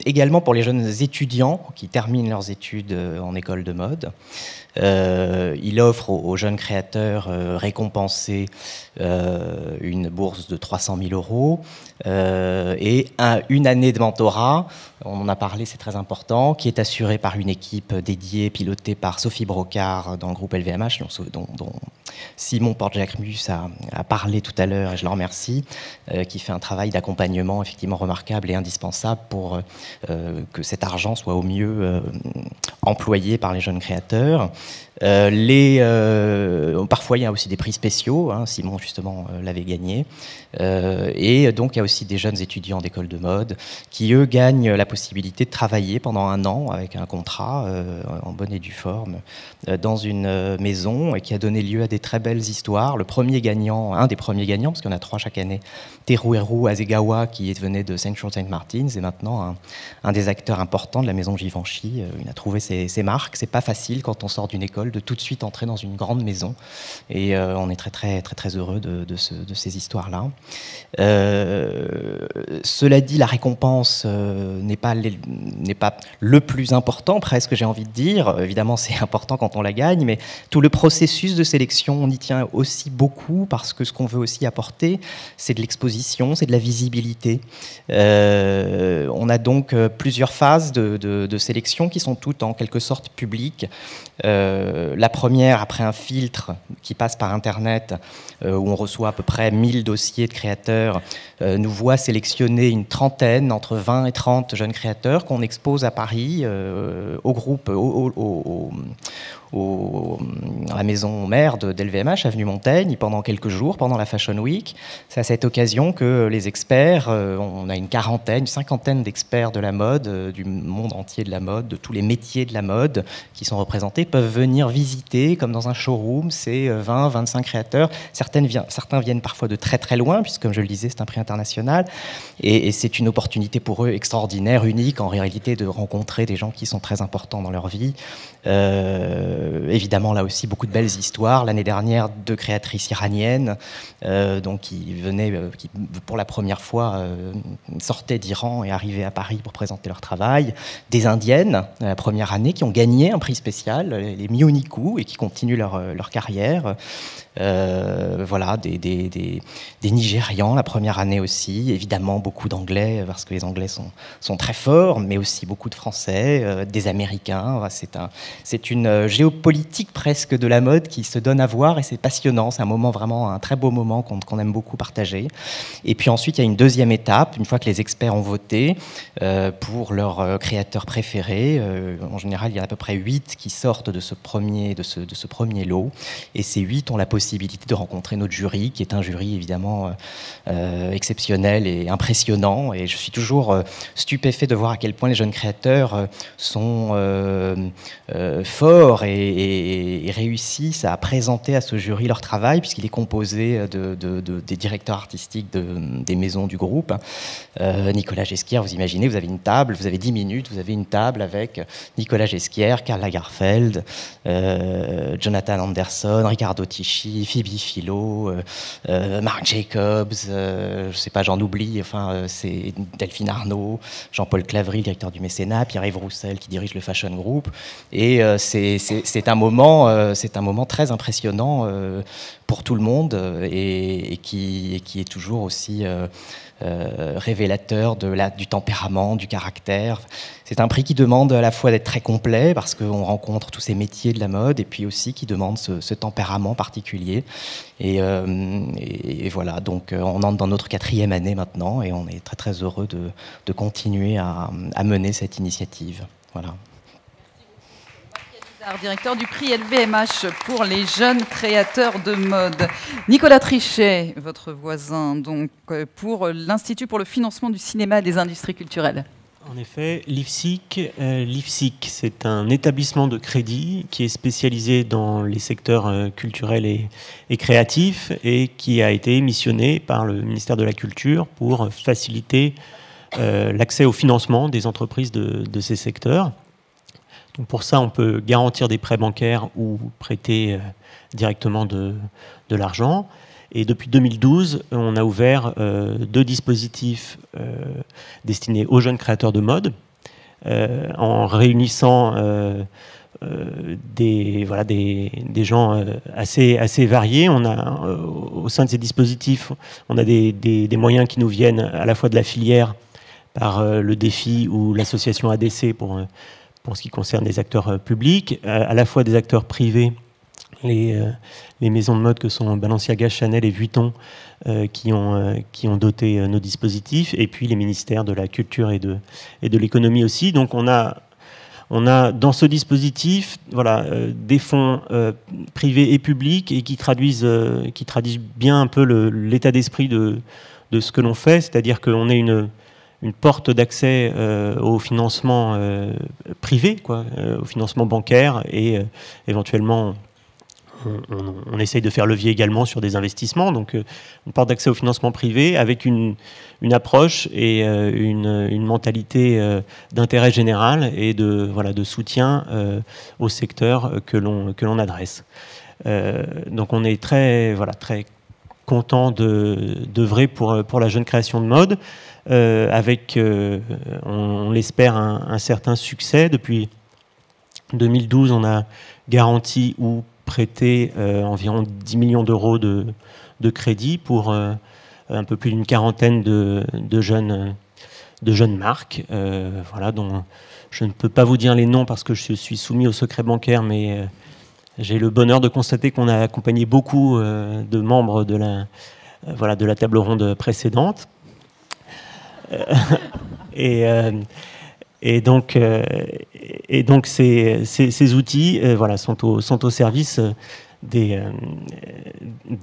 également pour les jeunes étudiants qui terminent leurs études en école de mode. Il offre aux jeunes créateurs récompensés une bourse de 300 000 € et une année de mentorat, on en a parlé, c'est très important, qui est assurée par une équipe dédiée, pilotée par Sophie Brocard dans le groupe LVMH, dont Simon Porte-Jacquemus a parlé tout à l'heure, et je le remercie, qui fait un travail d'accompagnement effectivement remarquable et indispensable pour que cet argent soit au mieux employé par les jeunes créateurs. Parfois, il y a aussi des prix spéciaux. Simon, justement, l'avait gagné. Et donc, il y a aussi des jeunes étudiants d'école de mode qui, eux, gagnent la possibilité de travailler pendant 1 an avec un contrat en bonne et due forme dans une maison et qui a donné lieu à des très belles histoires. Le premier gagnant, un des premiers gagnants, parce qu'il y en a 3 chaque année, Teruero Azegawa, qui venait de Central St. Martins, et maintenant un des acteurs importants de la maison Givenchy. Il a trouvé ses marques. C'est pas facile quand on sort d'une école de tout de suite entrer dans une grande maison. Et on est très, très, très, très heureux de ces histoires-là. Cela dit, la récompense n'est pas le plus important, presque, j'ai envie de dire. Évidemment, c'est important quand on la gagne, mais tout le processus de sélection, on y tient aussi beaucoup, parce que ce qu'on veut aussi apporter, c'est de l'exposition, c'est de la visibilité. On a donc plusieurs phases de sélection qui sont toutes en quelque sorte publiques. La première, après un filtre qui passe par Internet, où on reçoit à peu près 1000 dossiers de créateurs, nous voit sélectionner une trentaine, entre 20 et 30 jeunes créateurs qu'on expose à Paris, au groupe, à la maison mère d'LVMH, avenue Montaigne, pendant quelques jours, pendant la Fashion Week. C'est à cette occasion que les experts, on a une cinquantaine d'experts de la mode, du monde entier de la mode, de tous les métiers de la mode qui sont représentés, peuvent venir visiter, comme dans un showroom, ces 20, 25 créateurs. Certains viennent parfois de très très loin, puisque comme je le disais, c'est un prix international, et c'est une opportunité pour eux extraordinaire, unique en réalité, de rencontrer des gens qui sont très importants dans leur vie. Évidemment, là aussi, beaucoup de belles histoires. L'année dernière, 2 créatrices iraniennes qui pour la première fois, sortaient d'Iran et arrivaient à Paris pour présenter leur travail. Des Indiennes, la première année, qui ont gagné un prix spécial, les Mioniku, et qui continuent leur carrière. Voilà, des Nigérians, la première année aussi. Évidemment, beaucoup d'Anglais, parce que les Anglais sont très forts, mais aussi beaucoup de Français, des Américains. C'est une géographie géopolitique presque de la mode qui se donne à voir, et c'est passionnant. C'est un moment vraiment, un très beau moment qu'on aime beaucoup partager. Et puis ensuite, il y a une deuxième étape, une fois que les experts ont voté pour leurs créateurs préférés. En général, il y a à peu près 8 qui sortent de ce premier lot. Et ces 8 ont la possibilité de rencontrer notre jury, qui est un jury évidemment exceptionnel et impressionnant. Et je suis toujours stupéfait de voir à quel point les jeunes créateurs sont forts et réussissent à présenter à ce jury leur travail, puisqu'il est composé des directeurs artistiques des maisons du groupe. Nicolas Ghesquière, vous imaginez, vous avez une table, vous avez 10 minutes, vous avez une table avec Nicolas Ghesquière, Karl Lagerfeld, Jonathan Anderson, Riccardo Tisci, Phoebe Philo, Marc Jacobs, je sais pas, j'en oublie, enfin, c'est Delphine Arnault, Jean-Paul Claverie, directeur du mécénat, Pierre-Yves Roussel qui dirige le Fashion Group. Et c'est un moment très impressionnant pour tout le monde et qui est toujours aussi révélateur du tempérament, du caractère. C'est un prix qui demande à la fois d'être très complet parce qu'on rencontre tous ces métiers de la mode, et puis aussi qui demande ce tempérament particulier. Et voilà, donc on entre dans notre 4e année maintenant, et on est très très heureux de continuer à mener cette initiative. Voilà. Directeur du prix LVMH pour les jeunes créateurs de mode. Nicolas Trichet, votre voisin, donc, pour l'Institut pour le financement du cinéma et des industries culturelles. En effet, l'IFSIC, c'est un établissement de crédit qui est spécialisé dans les secteurs culturels et créatifs, et qui a été missionné par le ministère de la Culture pour faciliter l'accès au financement des entreprises de ces secteurs. Donc pour ça, on peut garantir des prêts bancaires ou prêter directement de l'argent. Et depuis 2012, on a ouvert 2 dispositifs destinés aux jeunes créateurs de mode, en réunissant des gens assez variés. On a, au sein de ces dispositifs, on a des moyens qui nous viennent à la fois de la filière par le défi ou l'association ADC pour ce qui concerne les acteurs publics, à la fois des acteurs privés, les maisons de mode que sont Balenciaga, Chanel et Vuitton, qui ont doté nos dispositifs, et puis les ministères de la Culture et de l'économie aussi. Donc on a dans ce dispositif des fonds privés et publics, et qui traduisent bien un peu l'état d'esprit de ce que l'on fait, c'est-à-dire qu'on est une porte d'accès au financement privé, au financement bancaire, et éventuellement on essaye de faire levier également sur des investissements. Donc une porte d'accès au financement privé avec une approche et une mentalité d'intérêt général et de soutien au secteur que l'on adresse. Donc on est très content d'œuvrer pour la jeune création de mode, avec, on l'espère, un certain succès. Depuis 2012, on a garanti ou prêté environ 10 millions d'euros de crédit pour un peu plus d'une quarantaine de jeunes marques, dont je ne peux pas vous dire les noms parce que je suis soumis au secret bancaire, mais j'ai le bonheur de constater qu'on a accompagné beaucoup de membres de la table ronde précédente. Et donc ces outils sont au service des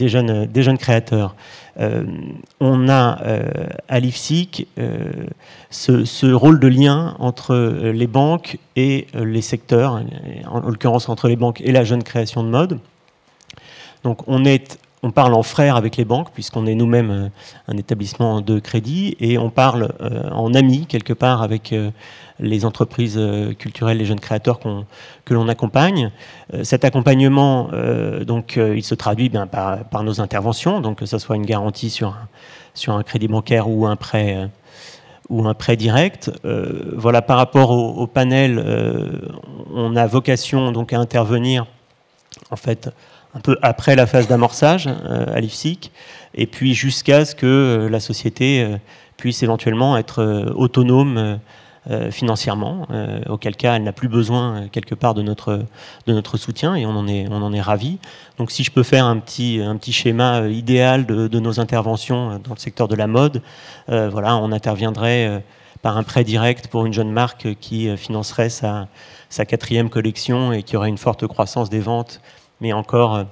jeunes créateurs. On a à l'IFSIC ce rôle de lien entre les banques et les secteurs, en l'occurrence entre les banques et la jeune création de mode. Donc on parle en frère avec les banques, puisqu'on est nous-mêmes un établissement de crédit, et on parle en amis, quelque part, avec les entreprises culturelles, les jeunes créateurs que l'on accompagne. Cet accompagnement, il se traduit par nos interventions, donc que ce soit une garantie sur un crédit bancaire ou un prêt direct. Par rapport au panel, on a vocation donc à intervenir en fait un peu après la phase d'amorçage à l'IFSIC, et puis jusqu'à ce que la société puisse éventuellement être autonome financièrement, auquel cas elle n'a plus besoin quelque part de notre soutien, et on en est ravis. Donc si je peux faire un petit schéma idéal de nos interventions dans le secteur de la mode, voilà, on interviendrait par un prêt direct pour une jeune marque qui financerait sa 4e collection et qui aurait une forte croissance des ventes, mais encore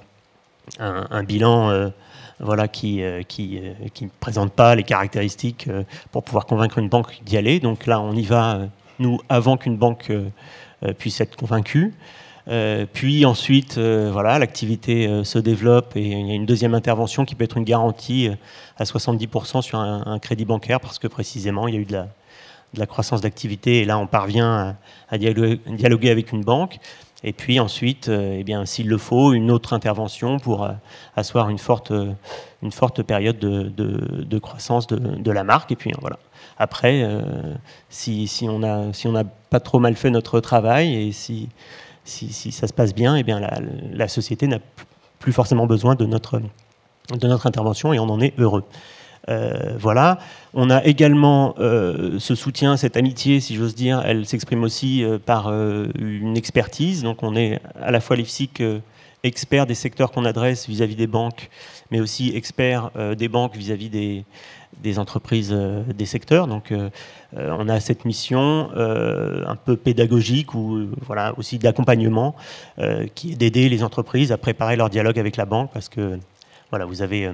un bilan voilà, qui ne présente pas les caractéristiques pour pouvoir convaincre une banque d'y aller. Donc là, on y va, nous, avant qu'une banque puisse être convaincue. Puis ensuite, voilà, l'activité se développe et il y a une deuxième intervention qui peut être une garantie à 70% sur un crédit bancaire, parce que précisément, il y a eu de la croissance d'activité, et là, on parvient à dialoguer avec une banque. Et puis ensuite, eh bien, s'il le faut, une autre intervention pour asseoir une forte période de croissance de la marque. Et puis voilà. Après, si on n'a pas trop mal fait notre travail, et si ça se passe bien, eh bien, la société n'a plus forcément besoin de notre intervention, et on en est heureux. Voilà. On a également ce soutien, cette amitié, si j'ose dire, elle s'exprime aussi par une expertise. Donc on est à la fois l'IFSIC expert des secteurs qu'on adresse vis-à-vis des banques, mais aussi expert des banques vis-à-vis des entreprises des secteurs. Donc on a cette mission un peu pédagogique, ou voilà, aussi d'accompagnement, qui est d'aider les entreprises à préparer leur dialogue avec la banque, parce que voilà, vous avez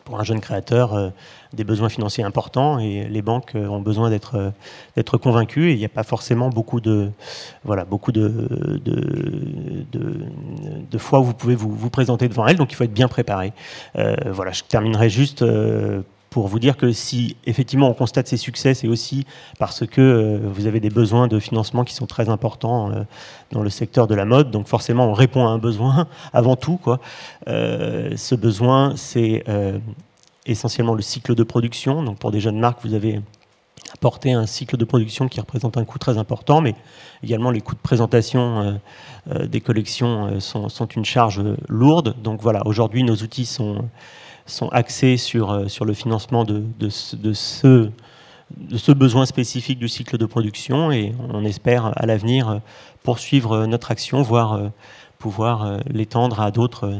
pour un jeune créateur des besoins financiers importants, et les banques ont besoin d'être convaincues, et il n'y a pas forcément beaucoup de fois où vous pouvez vous présenter devant elles, donc il faut être bien préparé. Voilà, je terminerai juste pour vous dire que si effectivement on constate ces succès, c'est aussi parce que vous avez des besoins de financement qui sont très importants dans le secteur de la mode. Donc forcément, on répond à un besoin avant tout, quoi. Ce besoin, c'est essentiellement le cycle de production. Donc pour des jeunes marques, vous avez apporté un cycle de production qui représente un coût très important, mais également les coûts de présentation des collections sont une charge lourde. Donc voilà, aujourd'hui, nos outils sont axés sur le financement de ce besoin spécifique du cycle de production, et on espère à l'avenir poursuivre notre action, voire pouvoir l'étendre à d'autres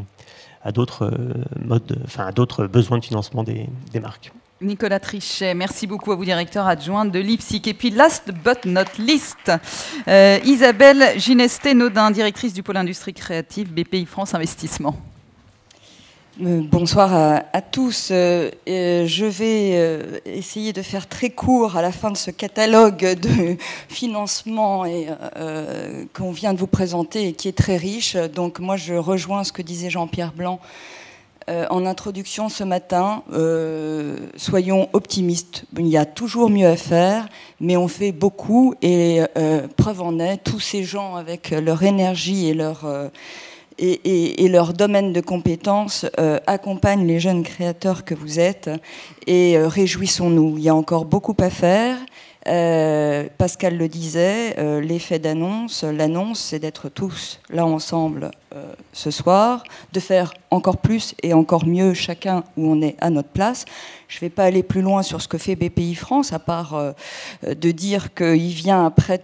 modes, enfin à d'autres besoins de financement des marques. Nicolas Trichet, merci beaucoup à vous, directeur adjoint de l'IFSIC. Et puis, last but not least, Isabelle Ginesté-Naudin, directrice du pôle industrie créative BPI France Investissement. Bonsoir à tous. Je vais essayer de faire très court à la fin de ce catalogue de financement qu'on vient de vous présenter, et qui est très riche. Donc moi, je rejoins ce que disait Jean-Pierre Blanc en introduction ce matin. Soyons optimistes. Il y a toujours mieux à faire, mais on fait beaucoup, et preuve en est, tous ces gens avec leur énergie et leur domaine de compétences accompagnent les jeunes créateurs que vous êtes, et réjouissons-nous. Il y a encore beaucoup à faire. Pascal le disait, l'effet d'annonce, l'annonce, c'est d'être tous là ensemble ce soir, de faire encore plus et encore mieux chacun où on est à notre place. Je ne vais pas aller plus loin sur ce que fait BPI France, à part de dire qu'il vient après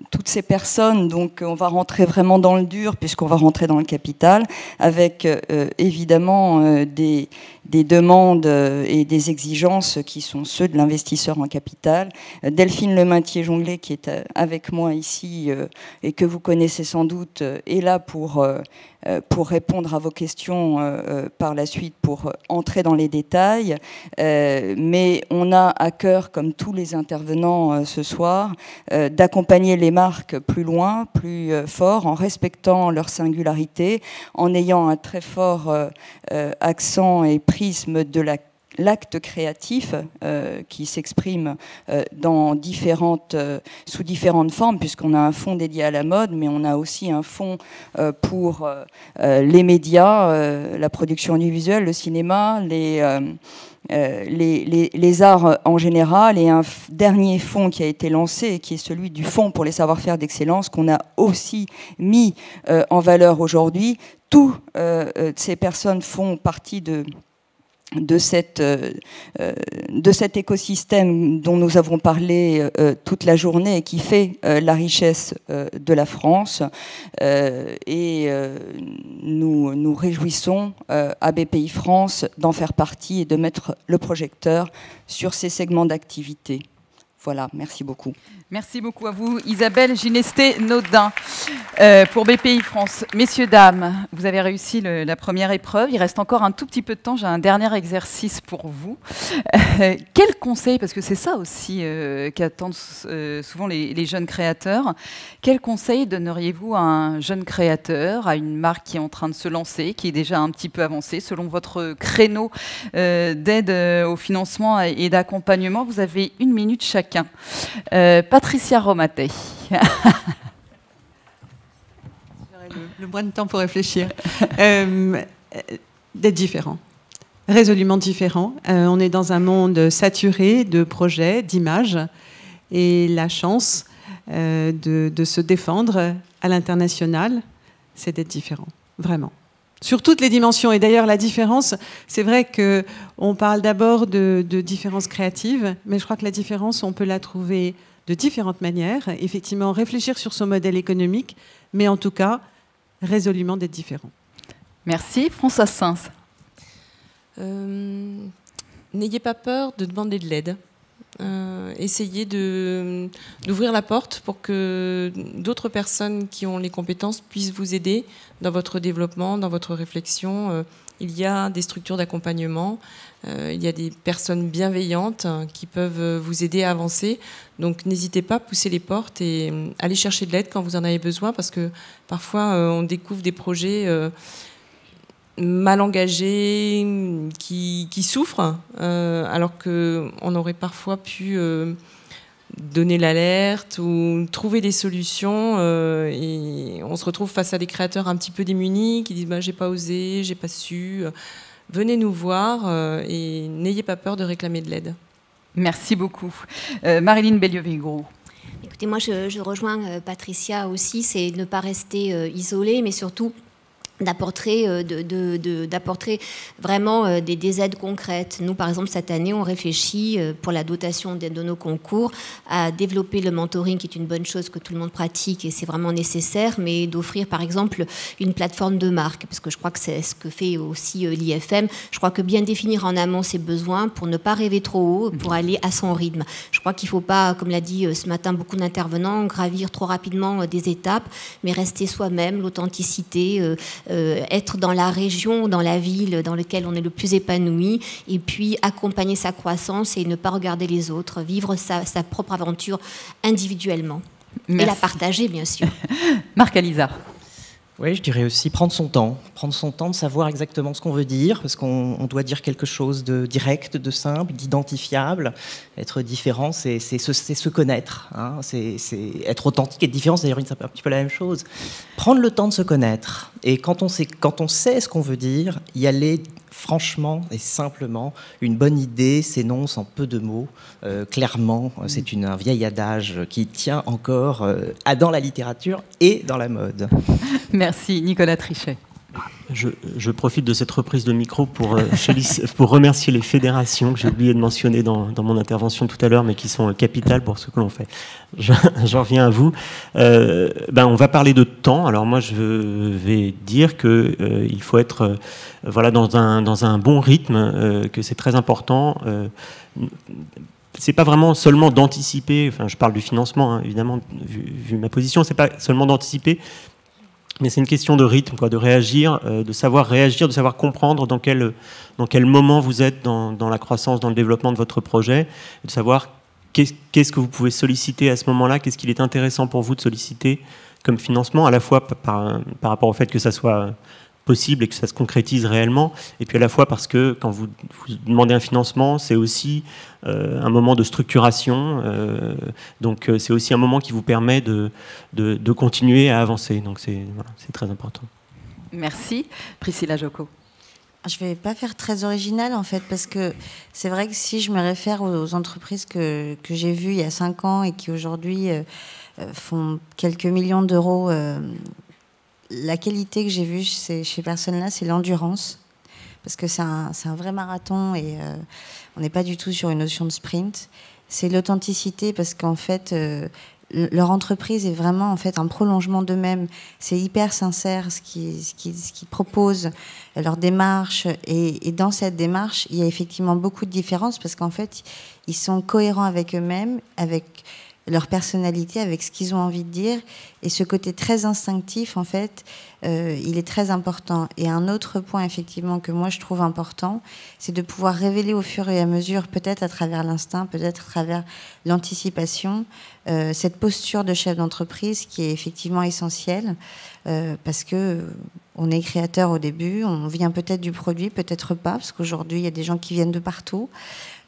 toutes ces personnes, donc on va rentrer vraiment dans le dur, puisqu'on va rentrer dans le capital, avec évidemment des demandes et des exigences qui sont ceux de l'investisseur en capital. Delphine Lemaitier-Jonglet, qui est avec moi ici et que vous connaissez sans doute, est là pour répondre à vos questions par la suite, pour entrer dans les détails. Mais on a à cœur, comme tous les intervenants ce soir, d'accompagner les marques plus loin, plus fort, en respectant leur singularité, en ayant un très fort accent et prisme de l'acte créatif qui s'exprime sous différentes formes, puisqu'on a un fonds dédié à la mode, mais on a aussi un fonds pour les médias, la production audiovisuelle, le cinéma, les arts en général, et un dernier fonds qui a été lancé, qui est celui du Fonds pour les savoir-faire d'excellence, qu'on a aussi mis en valeur aujourd'hui. Toutes ces personnes font partie de cet écosystème dont nous avons parlé toute la journée et qui fait la richesse de la France. Nous nous réjouissons à BPI France d'en faire partie et de mettre le projecteur sur ces segments d'activité. Voilà, merci beaucoup. Merci beaucoup à vous, Isabelle Ginesté-Naudin, pour BPI France. Messieurs, dames, vous avez réussi la première épreuve. Il reste encore un tout petit peu de temps. J'ai un dernier exercice pour vous. Quel conseil, parce que c'est ça aussi qu'attendent souvent les jeunes créateurs, quel conseil donneriez-vous à un jeune créateur, à une marque qui est en train de se lancer, qui est déjà un petit peu avancée, selon votre créneau d'aide au financement et d'accompagnement? Vous avez 1 minute chacun. Patricia Romaté. Le moins de temps pour réfléchir. D'être différent, résolument différent. On est dans un monde saturé de projets, d'images, et la chance de se défendre à l'international, c'est d'être différent, vraiment. Sur toutes les dimensions. Et d'ailleurs, la différence, c'est vrai qu'on parle d'abord de différences créatives, mais je crois que la différence, on peut la trouver de différentes manières. Effectivement, réfléchir sur son modèle économique, mais en tout cas, résolument d'être différent. Merci. François Sins. N'ayez pas peur de demander de l'aide. Essayez d'ouvrir la porte pour que d'autres personnes qui ont les compétences puissent vous aider dans votre développement, dans votre réflexion. Il y a des structures d'accompagnement, il y a des personnes bienveillantes qui peuvent vous aider à avancer. Donc n'hésitez pas à pousser les portes et aller chercher de l'aide quand vous en avez besoin, parce que parfois on découvre des projets mal engagés, qui souffrent, alors qu'on aurait parfois pu donner l'alerte ou trouver des solutions, et on se retrouve face à des créateurs un petit peu démunis qui disent bah, j'ai pas osé, j'ai pas su. Venez nous voir et n'ayez pas peur de réclamer de l'aide. Merci beaucoup. Marilyn Bellieu-Vigouroux. Écoutez, moi je rejoins Patricia aussi, c'est ne pas rester isolé, mais surtout d'apporter vraiment des aides concrètes. Nous, par exemple, cette année, on réfléchit pour la dotation de nos concours à développer le mentoring, qui est une bonne chose que tout le monde pratique et c'est vraiment nécessaire, mais d'offrir, par exemple, une plateforme de marque, parce que je crois que c'est ce que fait aussi l'IFM. Je crois que bien définir en amont ses besoins pour ne pas rêver trop haut, pour aller à son rythme. Je crois qu'il ne faut pas, comme l'a dit ce matin beaucoup d'intervenants, gravir trop rapidement des étapes, mais rester soi-même, l'authenticité, être dans la région, dans la ville dans laquelle on est le plus épanoui, et puis accompagner sa croissance et ne pas regarder les autres, vivre sa propre aventure individuellement. Merci. Et la partager, bien sûr. Marc Alizard. Oui, je dirais aussi prendre son temps de savoir exactement ce qu'on veut dire, parce qu'on doit dire quelque chose de direct, de simple, d'identifiable. Être différent, c'est se connaître, hein, c'est être authentique, être différent, c'est d'ailleurs un petit peu la même chose. Prendre le temps de se connaître, et quand on sait ce qu'on veut dire, y aller franchement et simplement. Une bonne idée s'énonce en peu de mots, clairement. C'est un vieil adage qui tient encore dans la littérature et dans la mode. Merci, Nicolas Trichet. Je profite de cette reprise de micro pour remercier les fédérations que j'ai oublié de mentionner dans mon intervention tout à l'heure, mais qui sont capitales pour ce que l'on fait. J'en reviens à vous. On va parler de temps. Alors moi, je vais dire qu'il faut être dans un bon rythme, que c'est très important. C'est pas vraiment seulement d'anticiper. Enfin, je parle du financement, hein, évidemment, vu ma position. C'est pas seulement d'anticiper. Mais c'est une question de rythme, de réagir, de savoir réagir, de savoir comprendre dans quel moment vous êtes dans la croissance, dans le développement de votre projet, de savoir qu'est-ce que vous pouvez solliciter à ce moment-là, qu'est-ce qu'il est intéressant pour vous de solliciter comme financement, à la fois par rapport au fait que ça soit possible et que ça se concrétise réellement, et puis à la fois parce que quand vous demandez un financement, c'est aussi un moment de structuration, donc c'est aussi un moment qui vous permet de continuer à avancer, donc c'est très important. Merci. Priscilla Jocko. Je ne vais pas faire très original en fait, parce que c'est vrai que si je me réfère aux entreprises que j'ai vues il y a 5 ans et qui aujourd'hui font quelques millions d'euros, la qualité que j'ai vue chez ces personnes-là, c'est l'endurance. parce que c'est un vrai marathon et on n'est pas du tout sur une notion de sprint. C'est l'authenticité, parce qu'en fait, leur entreprise est vraiment en fait un prolongement d'eux-mêmes. C'est hyper sincère ce qu'ils proposent, leur démarche. Et dans cette démarche, il y a effectivement beaucoup de différences, parce qu'en fait, ils sont cohérents avec eux-mêmes, avec leur personnalité, avec ce qu'ils ont envie de dire. Et ce côté très instinctif, en fait, il est très important. Et un autre point, effectivement, que moi je trouve important, c'est de pouvoir révéler au fur et à mesure, peut-être à travers l'instinct, peut-être à travers l'anticipation, cette posture de chef d'entreprise qui est effectivement essentielle, parce que on est créateur au début, on vient peut-être du produit, peut-être pas, parce qu'aujourd'hui, il y a des gens qui viennent de partout.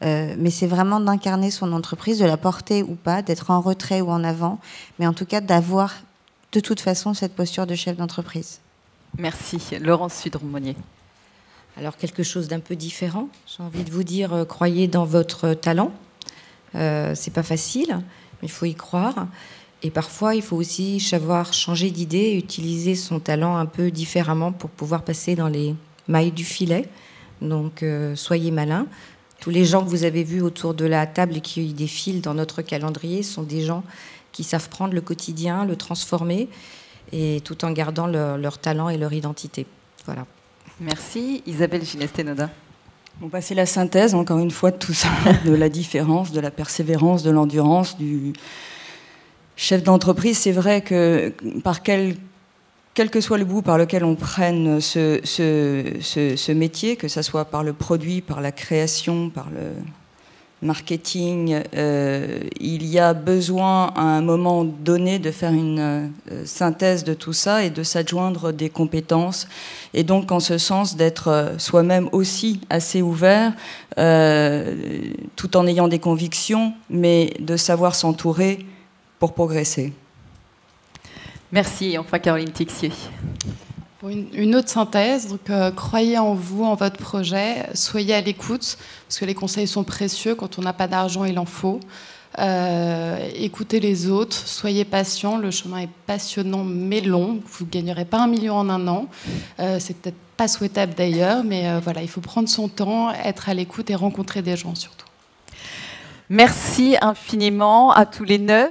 Mais c'est vraiment d'incarner son entreprise, de la porter ou pas, d'être en retrait ou en avant, mais en tout cas d'avoir de toute façon cette posture de chef d'entreprise. Merci. Laurence Sudron-Monnier. Alors, quelque chose d'un peu différent. J'ai envie de vous dire, croyez dans votre talent. C'est pas facile, mais il faut y croire. Et parfois, il faut aussi savoir changer d'idée, utiliser son talent un peu différemment pour pouvoir passer dans les mailles du filet. Donc, soyez malins. Tous les gens que vous avez vus autour de la table et qui défilent dans notre calendrier sont des gens qui savent prendre le quotidien, le transformer, et tout en gardant leur talent et leur identité. Voilà. Merci. Isabelle Gineste-Nodin. Bon, bah, c'est la synthèse, encore une fois, de tout ça, de la différence, de la persévérance, de l'endurance, du chef d'entreprise. C'est vrai que quel que soit le bout par lequel on prenne ce métier, que ce soit par le produit, par la création, par le marketing, il y a besoin à un moment donné de faire une synthèse de tout ça et de s'adjoindre des compétences. Et donc, en ce sens, d'être soi-même aussi assez ouvert, tout en ayant des convictions, mais de savoir s'entourer pour progresser. Merci. Et enfin, Caroline Tixier. Pour une autre synthèse, donc, croyez en vous, en votre projet, soyez à l'écoute, parce que les conseils sont précieux. Quand on n'a pas d'argent, il en faut. Écoutez les autres, soyez patient. Le chemin est passionnant mais long. Vous ne gagnerez pas 1 million en 1 an. C'est peut-être pas souhaitable d'ailleurs, mais voilà, il faut prendre son temps, être à l'écoute et rencontrer des gens surtout. Merci infiniment à tous les 9.